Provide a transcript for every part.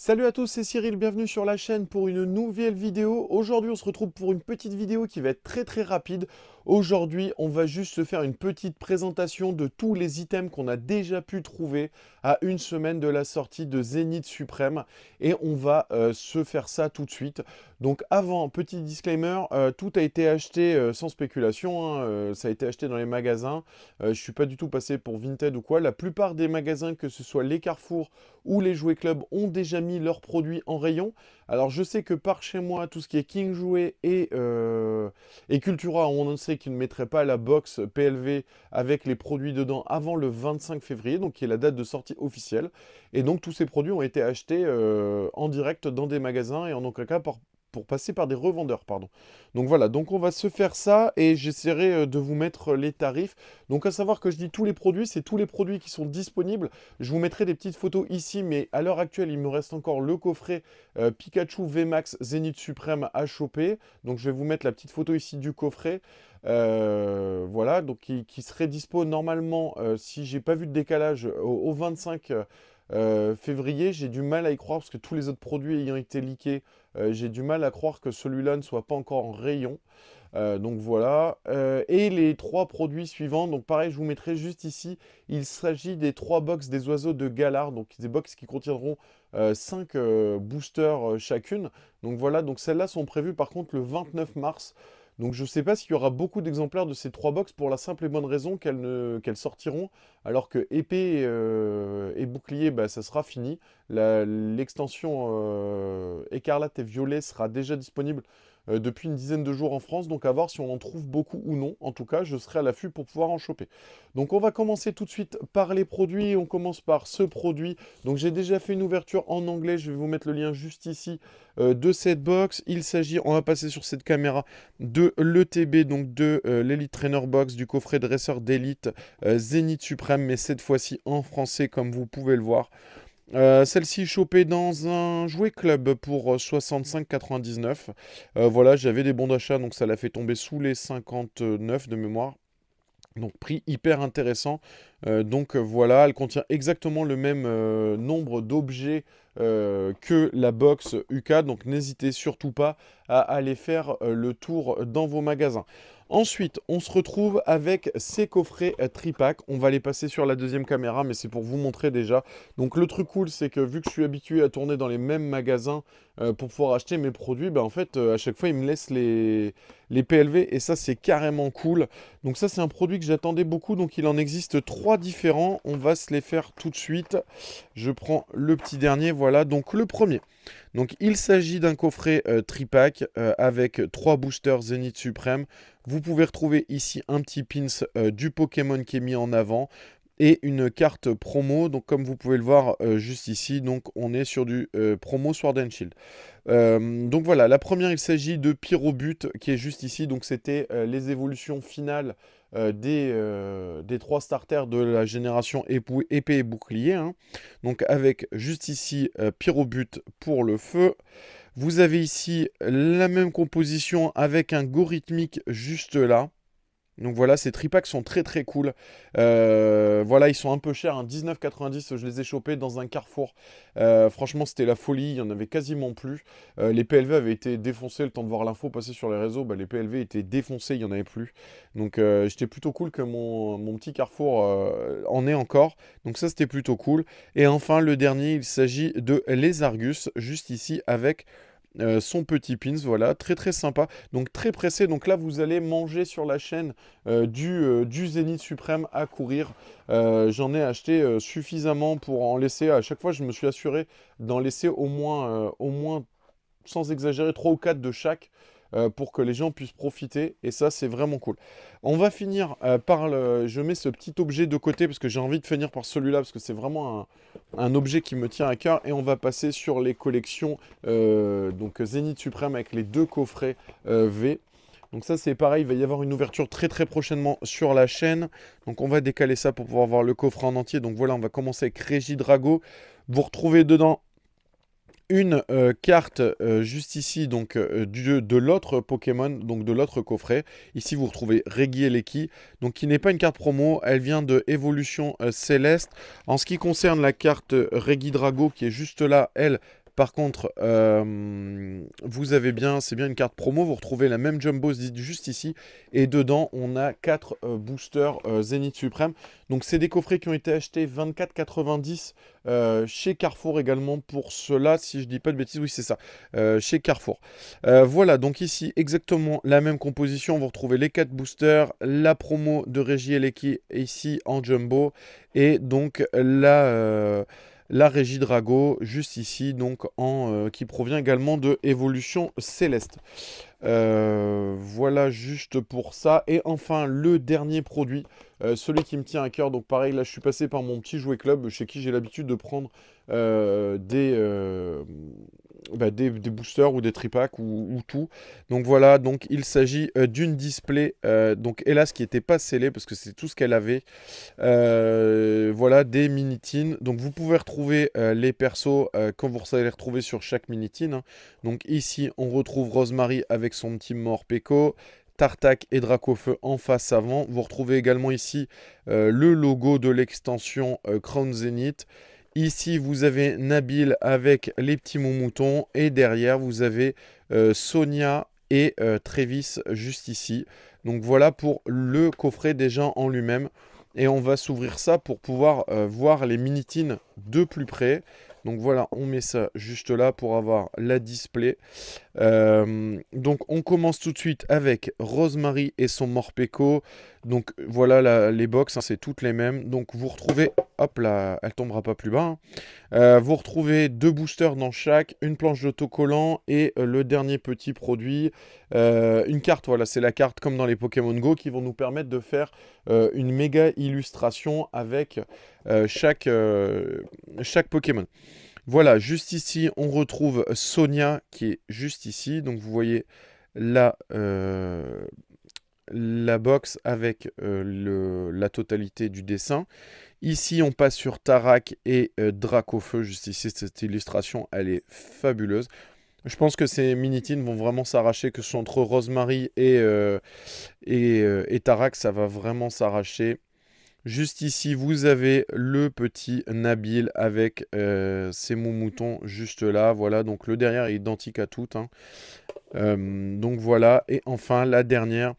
Salut à tous, c'est Cyril, bienvenue sur la chaîne pour une nouvelle vidéo. Aujourd'hui, on se retrouve pour une petite vidéo qui va être très rapide. Aujourd'hui, on va juste se faire une petite présentation de tous les items qu'on a déjà pu trouver à une semaine de la sortie de Zénith Suprême. Et on va se faire ça tout de suite. Donc avant, petit disclaimer, tout a été acheté sans spéculation, hein, ça a été acheté dans les magasins. Je ne suis pas du tout passé pour Vinted ou quoi. La plupart des magasins, que ce soit les Carrefour ou les Jouets Club, ont déjà mis leurs produits en rayon. Alors je sais que par chez moi, tout ce qui est King Jouet et Cultura, on sait qu'ils ne mettraient pas la box PLV avec les produits dedans avant le 25 février, donc qui est la date de sortie officielle. Et donc tous ces produits ont été achetés en direct dans des magasins et en aucun cas pour passer par des revendeurs, pardon. Donc voilà, donc on va se faire ça et j'essaierai de vous mettre les tarifs. Donc à savoir que je dis tous les produits, c'est tous les produits qui sont disponibles. Je vous mettrai des petites photos ici, mais à l'heure actuelle, il me reste encore le coffret Pikachu VMAX Zénith Suprême à choper. Donc je vais vous mettre la petite photo ici du coffret. Voilà, donc qui serait dispo normalement, si j'ai pas vu de décalage, au 25 février. J'ai du mal à y croire parce que tous les autres produits ayant été leakés, j'ai du mal à croire que celui-là ne soit pas encore en rayon. Donc voilà. Et les trois produits suivants, donc pareil, je vous mettrai juste ici. Il s'agit des trois box des oiseaux de Galar, donc des box qui contiendront 5 boosters chacune. Donc voilà, donc celles-là sont prévues par contre le 29 mars. Donc je ne sais pas s'il y aura beaucoup d'exemplaires de ces trois box pour la simple et bonne raison qu'elles sortiront, alors que épée et bouclier, bah, ça sera fini. L'extension écarlate et violet sera déjà disponible depuis une dizaine de jours en France, donc à voir si on en trouve beaucoup ou non. En tout cas, je serai à l'affût pour pouvoir en choper. Donc on va commencer tout de suite par les produits. On commence par ce produit. Donc j'ai déjà fait une ouverture en anglais, je vais vous mettre le lien juste ici de cette box. Il s'agit, on va passer sur cette caméra, de l'ETB, donc de l'Elite Trainer Box, du coffret dresseur d'élite Zénith Suprême, mais cette fois-ci en français comme vous pouvez le voir. Celle-ci chopée dans un jouet club pour 65,99. Voilà, j'avais des bons d'achat, donc ça l'a fait tomber sous les 59 de mémoire. Donc prix hyper intéressant. Voilà, elle contient exactement le même nombre d'objets que la box UK. Donc n'hésitez surtout pas à aller faire le tour dans vos magasins. Ensuite, on se retrouve avec ces coffrets tripack. On va les passer sur la deuxième caméra, mais c'est pour vous montrer déjà. Donc le truc cool, c'est que vu que je suis habitué à tourner dans les mêmes magasins pour pouvoir acheter mes produits, bah, en fait, à chaque fois, ils me laissent les PLV et ça, c'est carrément cool. Donc ça, c'est un produit que j'attendais beaucoup. Donc il en existe 3 différents. On va se les faire tout de suite. Je prends le petit dernier, voilà. Donc le premier. Donc il s'agit d'un coffret tripack avec 3 boosters Zénith Suprême. Vous pouvez retrouver ici un petit pins du Pokémon qui est mis en avant et une carte promo. Donc comme vous pouvez le voir juste ici, donc on est sur du promo Sword and Shield. Donc voilà, la première, il s'agit de Pyrobut qui est juste ici. Donc c'était les évolutions finales des 3 starters de la génération épée et bouclier, hein. Donc avec juste ici Pyrobut pour le feu. Vous avez ici la même composition avec un Gorhythmic juste là. Donc voilà, ces tripacks sont très cool. Voilà, ils sont un peu chers, hein, 19,90, je les ai chopés dans un Carrefour. Franchement, c'était la folie, il n'y en avait quasiment plus. Les PLV avaient été défoncés, le temps de voir l'info passer sur les réseaux, bah, les PLV étaient défoncés, il n'y en avait plus. Donc j'étais plutôt cool que mon petit Carrefour en ait encore. Donc ça, c'était plutôt cool. Et enfin, le dernier, il s'agit de Les Argus, juste ici, avec son petit pins, voilà, très sympa, donc très pressé. Donc là vous allez manger sur la chaîne du Zénith Suprême à courir. J'en ai acheté suffisamment pour en laisser, à chaque fois je me suis assuré d'en laisser au moins sans exagérer 3 ou 4 de chaque pour que les gens puissent profiter, et ça c'est vraiment cool. On va finir par je mets ce petit objet de côté parce que j'ai envie de finir par celui-là parce que c'est vraiment un objet qui me tient à cœur, et on va passer sur les collections donc Zénith Suprême avec les 2 coffrets V. Donc ça c'est pareil, il va y avoir une ouverture très prochainement sur la chaîne. Donc on va décaler ça pour pouvoir voir le coffret en entier. Donc voilà, on va commencer avec Regidrago. Vous retrouvez dedans une carte juste ici, donc de l'autre Pokémon, donc de l'autre coffret. Ici vous retrouvez Regieleki, donc qui n'est pas une carte promo, elle vient de Évolution Céleste. En ce qui concerne la carte Regidrago qui est juste là, elle Par contre, vous avez bien, c'est bien une carte promo, vous retrouvez la même Jumbo juste ici, et dedans, on a 4 boosters Zénith Suprême. Donc, c'est des coffrets qui ont été achetés 24,90 chez Carrefour également pour cela, si je dis pas de bêtises, oui, c'est ça, chez Carrefour. Voilà, donc ici, exactement la même composition, vous retrouvez les 4 boosters, la promo de Régie Eleki ici en Jumbo, et donc la Régie Drago, juste ici, donc qui provient également de Évolution Céleste. Voilà juste pour ça. Et enfin, le dernier produit, celui qui me tient à cœur. Donc pareil, là, je suis passé par mon petit jouet club, chez qui j'ai l'habitude de prendre des boosters ou des tripacks ou tout. Donc voilà, donc il s'agit d'une display, donc hélas qui n'était pas scellée parce que c'est tout ce qu'elle avait. Voilà, des mini-tins. Donc vous pouvez retrouver les persos quand vous allez les retrouver sur chaque mini-tin. Hein. Donc ici, on retrouve Rosemary avec son petit Morpeko. Tartak et Dracofeu en face avant. Vous retrouvez également ici le logo de l'extension Crown Zenith. Ici, vous avez Nabil avec les petits moutons. Et derrière, vous avez Sonia et Travis juste ici. Donc voilà pour le coffret déjà en lui-même. Et on va s'ouvrir ça pour pouvoir voir les mini-tins de plus près. Donc voilà, on met ça juste là pour avoir la display. Donc on commence tout de suite avec Rosemary et son Morpeko. Donc voilà les box, hein, c'est toutes les mêmes. Donc vous retrouvez, hop là, elle tombera pas plus bas. Hein. Vous retrouvez 2 boosters dans chaque, une planche d'autocollant et le dernier petit produit, une carte. Voilà, c'est la carte comme dans les Pokémon Go qui vont nous permettre de faire une méga illustration avec chaque Pokémon. Voilà, juste ici, on retrouve Sonia qui est juste ici. Donc, vous voyez la box avec la totalité du dessin. Ici, on passe sur Tarak et Dracofeu. Juste ici, cette illustration, elle est fabuleuse. Je pense que ces mini-tins vont vraiment s'arracher, que ce soit entre Rosemary et Tarak, ça va vraiment s'arracher. Juste ici, vous avez le petit Nabil avec ses moutons juste là. Voilà, donc le derrière est identique à toutes. Hein. Donc voilà, et enfin la dernière,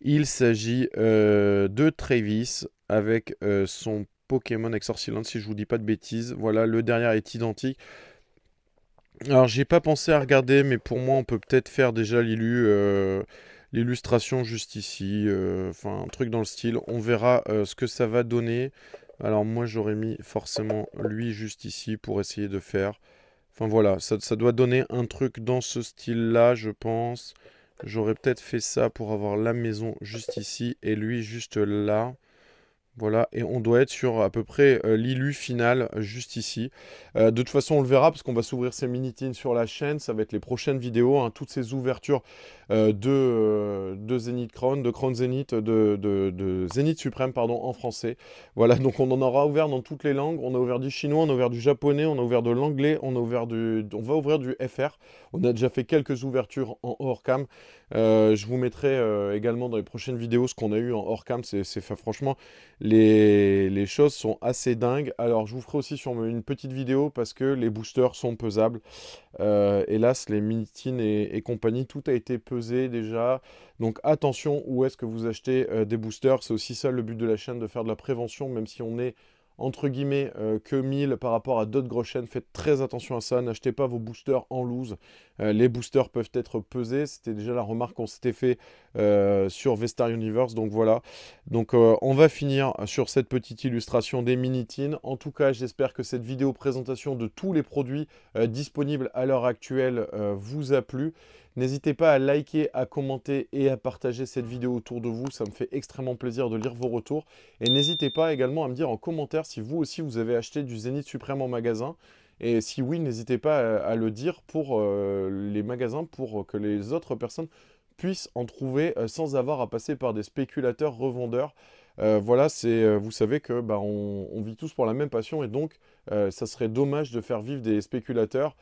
il s'agit de Travis avec son Pokémon Exorcillant, si je vous dis pas de bêtises. Voilà, le derrière est identique. Alors, j'ai pas pensé à regarder, mais pour moi, on peut peut-être faire déjà l'illustration juste ici. Enfin, un truc dans le style. On verra ce que ça va donner. Alors, moi, j'aurais mis forcément lui juste ici pour essayer de faire. Enfin, voilà, ça doit donner un truc dans ce style-là, je pense. J'aurais peut-être fait ça pour avoir la maison juste ici et lui juste là. Voilà, et on doit être sur à peu près l'illu final juste ici. De toute façon, on le verra parce qu'on va s'ouvrir ces mini-tins sur la chaîne. Ça va être les prochaines vidéos, hein, toutes ces ouvertures de Zenith Crown, de Crown Zenith, de Zenith Suprême, pardon, en français. Voilà, donc on en aura ouvert dans toutes les langues. On a ouvert du chinois, on a ouvert du japonais, on a ouvert de l'anglais, on va ouvrir du FR. On a déjà fait quelques ouvertures en hors cam. Je vous mettrai également dans les prochaines vidéos ce qu'on a eu en hors cam. Franchement, les choses sont assez dingues. Alors, je vous ferai aussi sur une petite vidéo parce que les boosters sont pesables. Hélas, les mini-tins et compagnie, tout a été pesé déjà. Donc, attention où est-ce que vous achetez des boosters. C'est aussi ça le but de la chaîne, de faire de la prévention, même si on est entre guillemets que 1000 par rapport à d'autres grosses chaînes. Faites très attention à ça, n'achetez pas vos boosters en loose. Les boosters peuvent être pesés, c'était déjà la remarque qu'on s'était fait sur Vestar Universe, donc voilà. Donc on va finir sur cette petite illustration des mini-tins. En tout cas, j'espère que cette vidéo présentation de tous les produits disponibles à l'heure actuelle vous a plu. N'hésitez pas à liker, à commenter et à partager cette vidéo autour de vous. Ça me fait extrêmement plaisir de lire vos retours. Et n'hésitez pas également à me dire en commentaire si vous aussi vous avez acheté du Zenith Suprême en magasin. Et si oui, n'hésitez pas à le dire pour les magasins, pour que les autres personnes puissent en trouver sans avoir à passer par des spéculateurs revendeurs. Voilà, vous savez que on vit tous pour la même passion et donc ça serait dommage de faire vivre des spéculateurs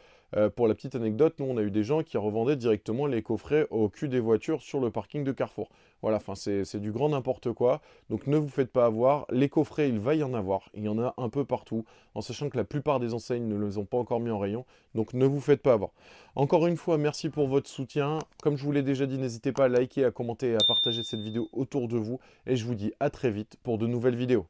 Pour la petite anecdote, nous, on a eu des gens qui revendaient directement les coffrets au cul des voitures sur le parking de Carrefour. Voilà, enfin, c'est du grand n'importe quoi. Donc, ne vous faites pas avoir. Les coffrets, il va y en avoir. Il y en a un peu partout, en sachant que la plupart des enseignes ne les ont pas encore mis en rayon. Donc, ne vous faites pas avoir. Encore une fois, merci pour votre soutien. Comme je vous l'ai déjà dit, n'hésitez pas à liker, à commenter et à partager cette vidéo autour de vous. Et je vous dis à très vite pour de nouvelles vidéos.